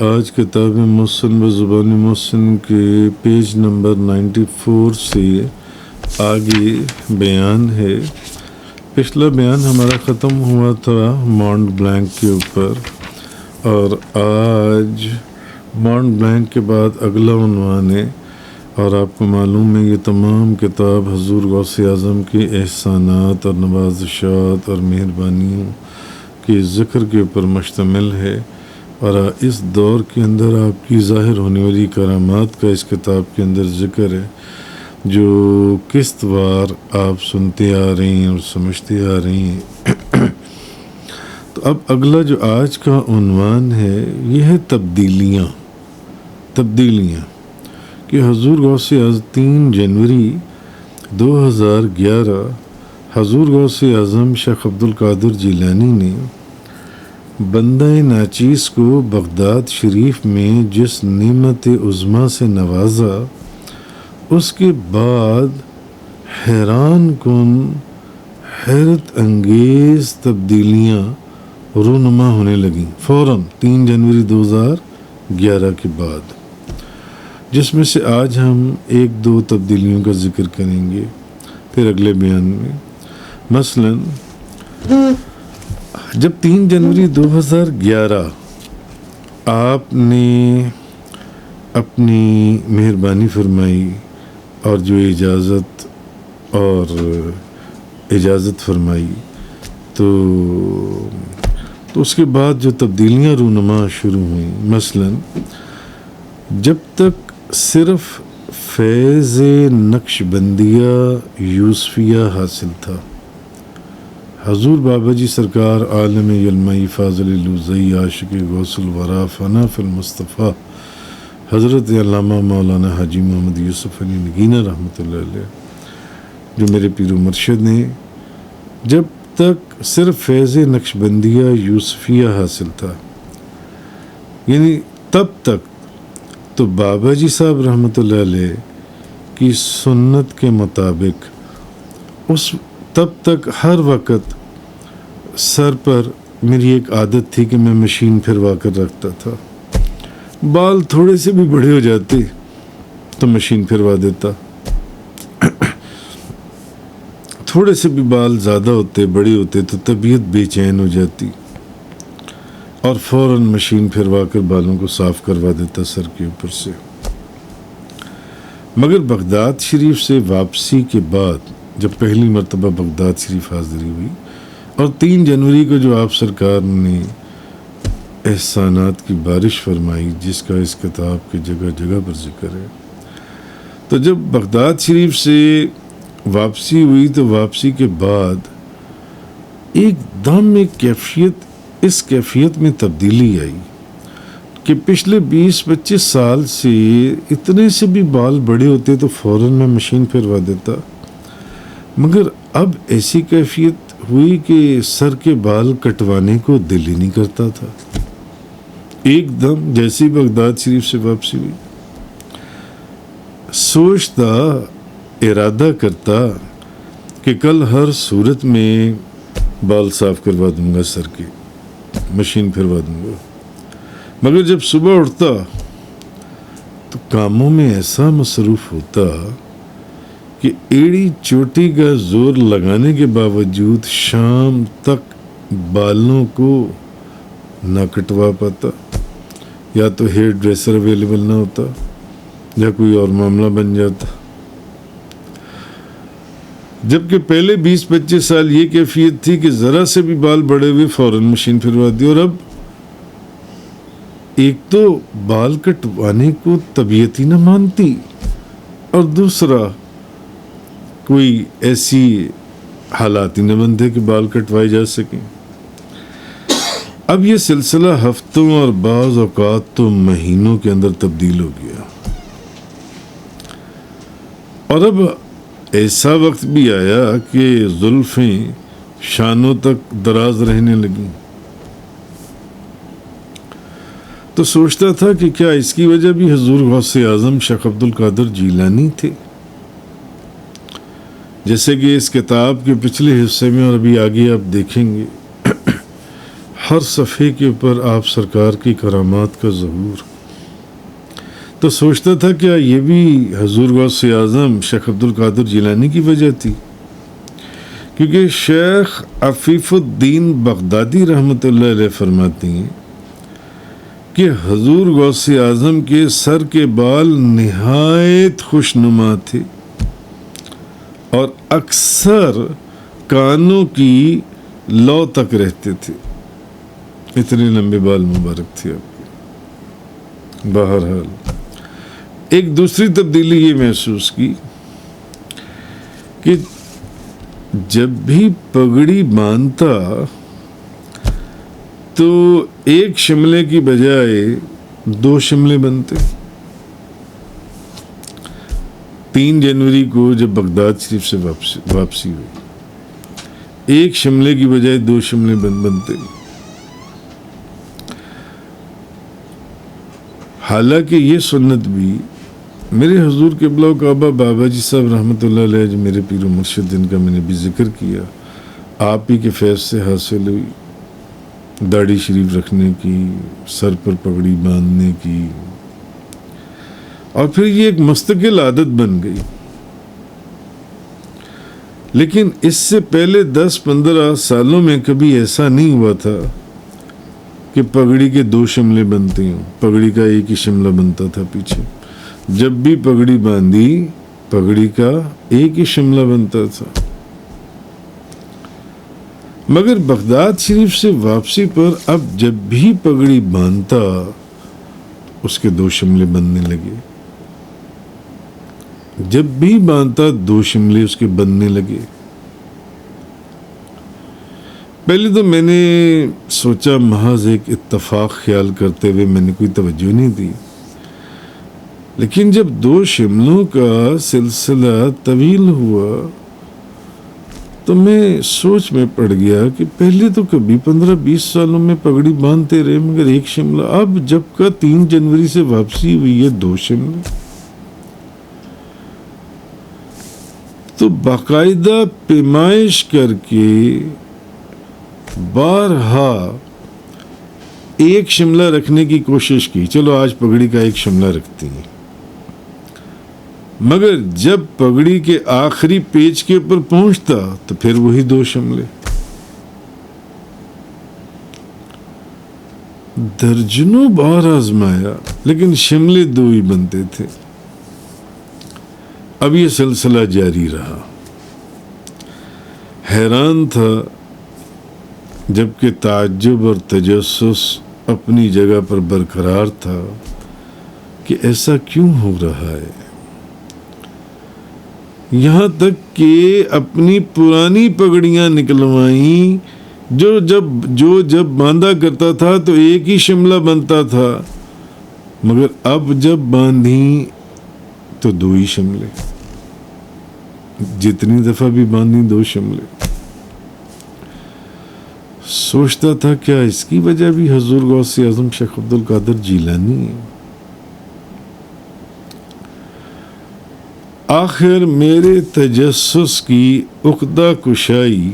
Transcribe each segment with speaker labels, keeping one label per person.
Speaker 1: آج کتاب محسن بزبان محسن کے پیج نمبر 94 سے آگے بیان ہے۔ پچھلا بیان ہمارا ختم ہوا تھا مونٹ بلینک کے اوپر، اور آج مونٹ بلینک کے بعد اگلا عنوان ہے، اور آپ کو معلوم ہے یہ تمام کتاب حضور غوث اعظم کے احسانات اور نوازشات اور مہربانیوں کے ذکر کے اوپر مشتمل ہے، اور اس دور کے اندر آپ کی ظاہر ہونے والی کرامات کا اس کتاب کے اندر ذکر ہے، جو قسط وار آپ سنتے آ رہے ہیں اور سمجھتے آ رہے ہیں۔ تو اب اگلا جو آج کا عنوان ہے یہ ہے تبدیلیاں کہ حضور غوث اعظم 3 جنوری 2011 حضور غوث اعظم شیخ عبدالقادر جیلانی نے بندہ ناچیز کو بغداد شریف میں جس نعمت عظمیٰ سے نوازا، اس کے بعد حیران کن حیرت انگیز تبدیلیاں رونما ہونے لگیں فوراً 3 جنوری 2011 کے بعد، جس میں سے آج ہم 1-2 تبدیلیوں کا ذکر کریں گے پھر اگلے بیان میں۔ مثلاً جب 3 جنوری 2011 آپ نے اپنی مہربانی فرمائی اور جو اجازت فرمائی، تو اس کے بعد جو تبدیلیاں رونما شروع ہوئیں، مثلاً جب تک صرف فیض نقش بندیہ یوسفیہ حاصل تھا، حضور بابا جی سرکار عالم علمائی فاضل لوزئی عاشق غوث الورا فنا فی المصطفیٰ حضرت علامہ مولانا حاجی محمد یوسف علی نگینہ رحمۃ اللہ علیہ، جو میرے پیر و مرشد نے، جب تک صرف فیض نقش بندیہ یوسفیہ حاصل تھا، یعنی تب تک تو بابا جی صاحب رحمۃ اللہ علیہ کی سنت کے مطابق تب تک ہر وقت سر پر میری ایک عادت تھی کہ میں مشین پھروا کر رکھتا تھا، بال تھوڑے سے بھی بڑے ہو جاتے تو مشین پھروا دیتا، تھوڑے سے بھی بال زیادہ ہوتے بڑے ہوتے تو طبیعت بے چین ہو جاتی، اور فوراً مشین پھروا کر بالوں کو صاف کروا دیتا سر کے اوپر سے۔ مگر بغداد شریف سے واپسی کے بعد، جب پہلی مرتبہ بغداد شریف حاضری ہوئی اور 3 جنوری کو جو آپ سرکار نے احسانات کی بارش فرمائی، جس کا اس کتاب کی جگہ جگہ پر ذکر ہے، تو جب بغداد شریف سے واپسی ہوئی تو واپسی کے بعد ایک دم اس کیفیت میں تبدیلی آئی کہ پچھلے 20-25 سال سے اتنے سے بھی بال بڑے ہوتے تو فوراً میں مشین پھروا دیتا، مگر اب ایسی کیفیت ہوئی کہ سر کے بال کٹوانے کو دل ہی نہیں کرتا تھا۔ ایک دم جیسی بغداد شریف سے واپسی ہوئی، سوچتا، ارادہ کرتا کہ کل ہر صورت میں بال صاف کروا دوں گا، سر کے مشین پھروا دوں گا، مگر جب صبح اٹھتا تو کاموں میں ایسا مصروف ہوتا کہ ایڑی چوٹی کا زور لگانے کے باوجود شام تک بالوں کو نہ کٹوا پاتا، یا تو ہیئر ڈریسر اویلیبل نہ ہوتا یا کوئی اور معاملہ بن جاتا۔ جبکہ پہلے 20-25 سال یہ کیفیت تھی کہ ذرا سے بھی بال بڑے ہوئے فوراً مشین پھروا دی، اور اب ایک تو بال کٹوانے کو طبیعت ہی نہ مانتی، اور دوسرا کوئی ایسی حالات ہی نہ بنتے کہ بال کٹوائے جا سکیں۔ اب یہ سلسلہ ہفتوں اور بعض اوقات تو مہینوں کے اندر تبدیل ہو گیا، اور اب ایسا وقت بھی آیا کہ زلفیں شانوں تک دراز رہنے لگیں۔ تو سوچتا تھا کہ کیا اس کی وجہ بھی حضور غوث اعظم شیخ عبدالقادر جیلانی تھے؟ جیسے کہ اس کتاب کے پچھلے حصے میں اور ابھی آگے آپ دیکھیں گے، ہر صفحے کے اوپر آپ سرکار کی کرامات کا ظہور. تو سوچتا تھا کیا یہ بھی حضور غوث اعظم شیخ عبد القادر جیلانی کی وجہ تھی؟ کیونکہ شیخ عفیف الدین بغدادی رحمۃ اللہ علیہ فرماتے ہیں کہ حضور غوث اعظم کے سر کے بال نہایت خوشنما تھے اور اکثر کانوں کی لو تک رہتے تھے. اتنے لمبے بال مبارک تھے آپ کے. بہرحال ایک دوسری تبدیلی یہ محسوس کی کہ جب بھی پگڑی باندھتا تو ایک شملے کی بجائے 2 شملے بنتے. 3 جنوری کو جب بغداد شریف سے واپسی ہوئی، ایک شملے کی بجائے 2 شملے بنتے. حالانکہ یہ سنت بھی میرے حضور قبلہ و کعبہ بابا جی صاحب رحمۃ اللہ علیہ جو میرے پیر و مرشد جن کا میں نے بھی ذکر کیا، آپ ہی کے فیض سے حاصل ہوئی. داڑھی شریف رکھنے کی، سر پر پگڑی باندھنے کی، اور پھر یہ ایک مستقل عادت بن گئی. لیکن اس سے پہلے 10-15 سالوں میں کبھی ایسا نہیں ہوا تھا کہ پگڑی کے 2 شملے بنتے ہوں. پگڑی کا ایک ہی شملہ بنتا تھا پیچھے. جب بھی پگڑی باندھی، پگڑی کا ایک ہی شملہ بنتا تھا. مگر بغداد شریف سے واپسی پر اب جب بھی پگڑی باندھتا اس کے 2 شملے بننے لگے. جب بھی باندھتا 2 شملے اس کے بننے لگے. پہلے تو میں نے سوچا محض ایک اتفاق خیال کرتے ہوئے میں نے کوئی توجہ نہیں دی. لیکن جب 2 شملوں کا سلسلہ طویل ہوا تو میں سوچ میں پڑ گیا کہ پہلے تو کبھی 15-20 سالوں میں پگڑی باندھتے رہے، مگر ایک شملہ. اب جب کا 3 جنوری سے واپسی ہوئی ہے 2 شملے. تو باقاعدہ پیمائش کر کے بارہا ایک شملہ رکھنے کی کوشش کی. چلو آج پگڑی کا ایک شملہ رکھتے ہیں. مگر جب پگڑی کے آخری پیچ کے اوپر پہنچتا تو پھر وہی 2 شملے. درجنوں بار آزمایا لیکن شملے 2 ہی بنتے تھے. اب یہ سلسلہ جاری رہا. حیران تھا جبکہ تعجب اور تجسس اپنی جگہ پر برقرار تھا کہ ایسا کیوں ہو رہا ہے. یہاں تک کہ اپنی پرانی پگڑیاں نکلوائیں جو جب باندھا کرتا تھا تو ایک ہی شملہ بنتا تھا، مگر اب جب باندھی تو 2 ہی شملے. جتنی دفعہ بھی باندھی 2 شملے. سوچتا تھا کیا اس کی وجہ بھی حضور غوث اعظم شیخ عبد القادر جیلانی ہے. آخر میرے تجسس کی عقدہ کشائی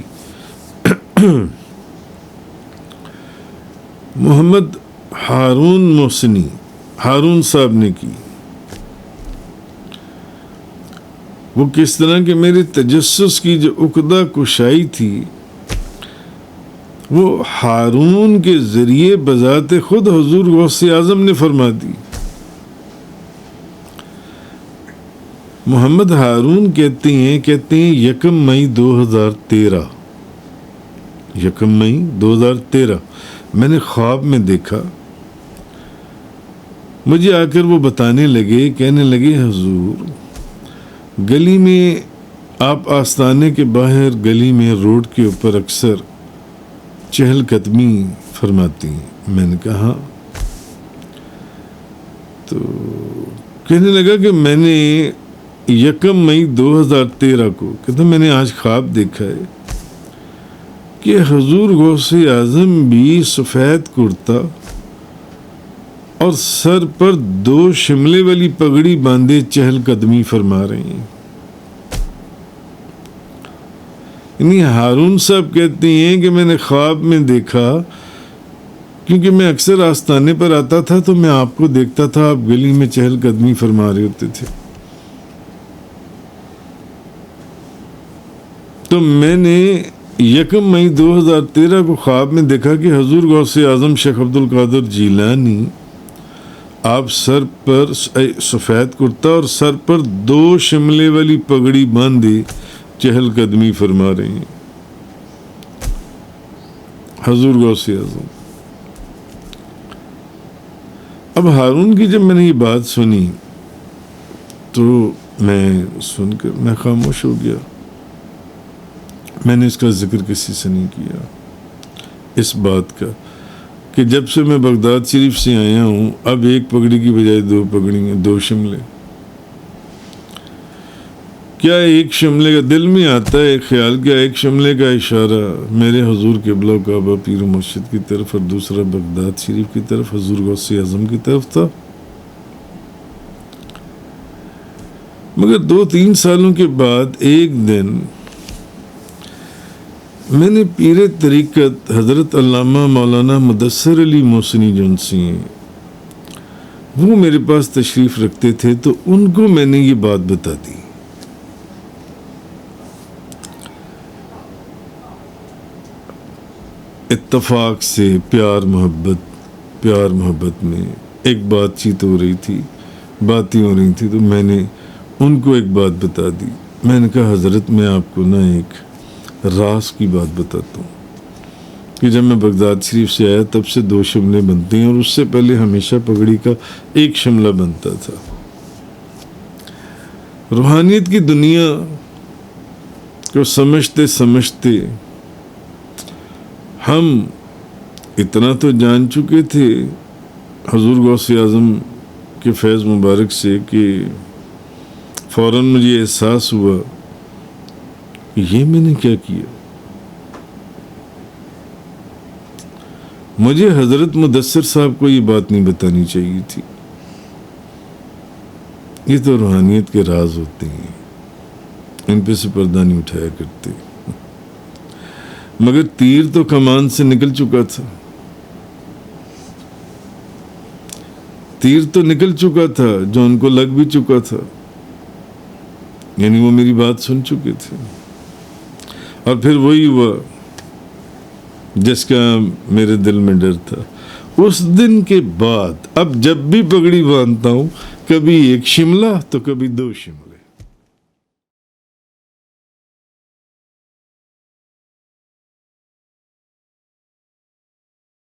Speaker 1: محمد ہارون محسنی ہارون صاحب نے کی. وہ کس طرح کہ میرے تجسس کی جو عقدہ کشائی تھی وہ ہارون کے ذریعے بذات خود حضور غوث اعظم نے فرما دی. محمد ہارون کہتے ہیں 1 مئی 2013 میں نے خواب میں دیکھا. مجھے آ کر وہ بتانے لگے، کہنے لگے حضور گلی میں آپ آستانے کے باہر گلی میں روڈ کے اوپر اکثر چہل قدمی فرماتی ہیں. میں نے کہا، تو کہنے لگا کہ میں نے 1 مئی 2013 کو کہتا میں نے آج خواب دیکھا ہے کہ حضور غوث اعظم بھی سفید کرتا اور سر پر 2 شملے والی پگڑی باندھے چہل قدمی فرما رہے ہیں. یعنی ہارون صاحب کہتے ہیں کہ میں نے خواب میں دیکھا کیونکہ میں اکثر آستانے پر آتا تھا تو میں آپ کو دیکھتا تھا، آپ گلی میں چہل قدمی فرما رہے ہوتے تھے، تو میں نے 1 مئی 2013 کو خواب میں دیکھا کہ حضور غوث اعظم شیخ عبد القادر جیلانی آپ سر پر سفید کرتا اور سر پر 2 شملے والی پگڑی باندھے چہل قدمی فرما رہے ہیں، حضور غوث اعظم۔ اب ہارون کی جب میں نے یہ بات سنی تو میں سن کر میں خاموش ہو گیا، میں نے اس کا ذکر کسی سے نہیں کیا، اس بات کا کہ جب سے میں بغداد شریف سے آیا ہوں اب 1 پگڑی کی بجائے 2 پگڑیاں، 2 شملے۔ کیا 1 شملے کا دل میں آتا ہے خیال، کیا 1 شملے کا اشارہ میرے حضور قبلہ کعبہ پیر و مرشد کی طرف اور دوسرا بغداد شریف کی طرف، حضور غوث اعظم کی طرف تھا؟ مگر 2-3 سالوں کے بعد ایک دن میں نے پیر طریقت حضرت علامہ مولانا مدثر علی محسنی جونسی ہیں، وہ میرے پاس تشریف رکھتے تھے، تو ان کو میں نے یہ بات بتا دی۔ اتفاق سے پیار محبت میں ایک بات چیت ہو رہی تھی، باتیں ہو رہی تھی، تو میں نے ان کو ایک بات بتا دی۔ میں نے کہا حضرت میں آپ کو ایک راز کی بات بتاتا ہوں کہ جب میں بغداد شریف سے آیا تب سے 2 شملے بنتے ہیں، اور اس سے پہلے ہمیشہ پگڑی کا 1 شملہ بنتا تھا۔ روحانیت کی دنیا کو سمجھتے ہم اتنا تو جان چکے تھے حضور غوث اعظم کے فیض مبارک سے کہ فوراً مجھے احساس ہوا کہ یہ میں نے کیا کیا۔ مجھے حضرت مدثر صاحب کو یہ بات نہیں بتانی چاہیے تھی، یہ تو روحانیت کے راز ہوتے ہیں، ان پہ سے پردہ نہیں اٹھایا کرتے۔ مگر تیر تو کمان سے نکل چکا تھا، تیر تو نکل چکا تھا جو ان کو لگ بھی چکا تھا، یعنی وہ میری بات سن چکے تھے، اور پھر وہی ہوا جس کا میرے دل میں ڈر تھا۔ اس دن کے بعد اب جب بھی پگڑی باندھتا ہوں کبھی 1 شملہ تو کبھی 2 شملہ۔